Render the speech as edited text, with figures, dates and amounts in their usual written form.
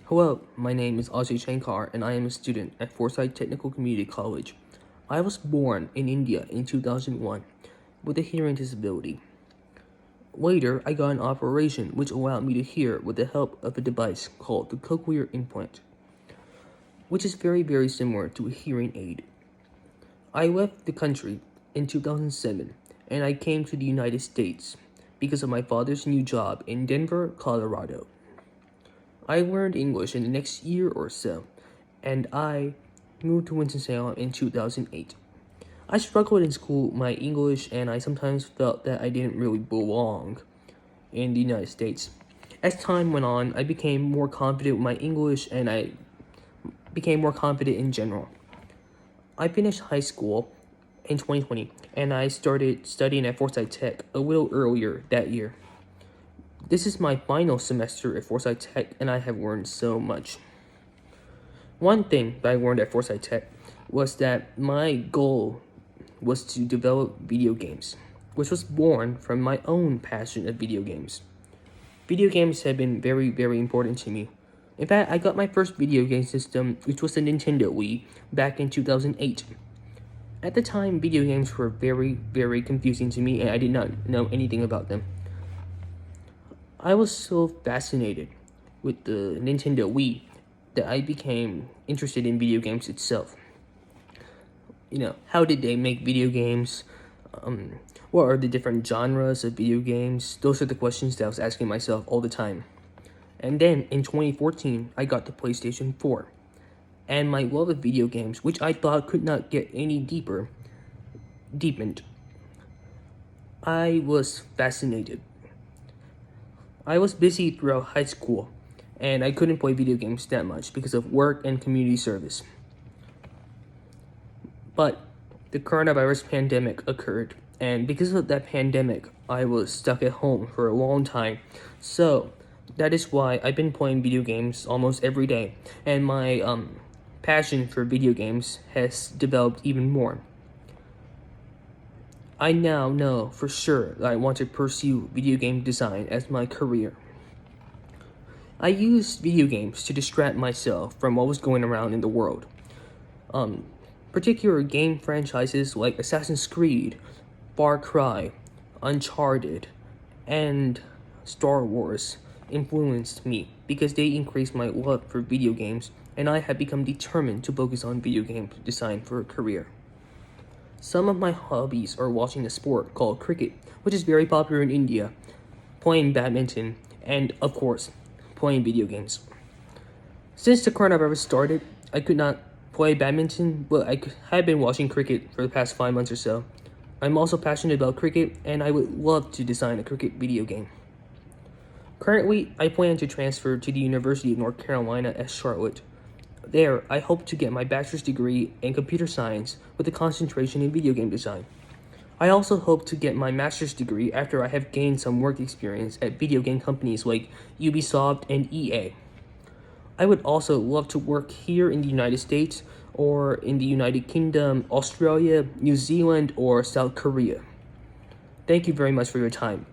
Hello, my name is Ajay Shankar and I am a student at Forsyth Technical Community College. I was born in India in 2001 with a hearing disability. Later, I got an operation which allowed me to hear with the help of a device called the cochlear implant, which is very similar to a hearing aid. I left the country in 2007 and I came to the United States because of my father's new job in Denver, Colorado. I learned English in the next year or so, and I moved to Winston-Salem in 2008. I struggled in school with my English, and I sometimes felt that I didn't really belong in the United States. As time went on, I became more confident with my English, and I became more confident in general. I finished high school in 2020, and I started studying at Forsyth Tech a little earlier that year. This is my final semester at Forsyth Tech, and I have learned so much. One thing that I learned at Forsyth Tech was that my goal was to develop video games, which was born from my own passion of video games. Video games have been very important to me. In fact, I got my first video game system, which was the Nintendo Wii, back in 2008. At the time, video games were very confusing to me, and I did not know anything about them. I was so fascinated with the Nintendo Wii that I became interested in video games itself. How did they make video games? What are the different genres of video games? Those are the questions that I was asking myself all the time. And then in 2014, I got the PlayStation 4. And my love of video games, which I thought could not get any deeper, deepened. I was fascinated. I was busy throughout high school, and I couldn't play video games that much because of work and community service. But the coronavirus pandemic occurred, and because of that pandemic, I was stuck at home for a long time. So that is why I've been playing video games almost every day, and my passion for video games has developed even more. I now know for sure that I want to pursue video game design as my career. I used video games to distract myself from what was going around in the world. Particular game franchises like Assassin's Creed, Far Cry, Uncharted, and Star Wars influenced me because they increased my love for video games, and I have become determined to focus on video game design for a career. Some of my hobbies are watching a sport called cricket, which is very popular in India, playing badminton, and of course, playing video games. Since the coronavirus started, I could not play badminton, but I have been watching cricket for the past 5 months or so. I'm also passionate about cricket, and I would love to design a cricket video game. Currently, I plan to transfer to the University of North Carolina at Charlotte. There, I hope to get my bachelor's degree in computer science with a concentration in video game design. I also hope to get my master's degree after I have gained some work experience at video game companies like Ubisoft and EA. I would also love to work here in the United States or in the United Kingdom, Australia, New Zealand, or South Korea. Thank you very much for your time.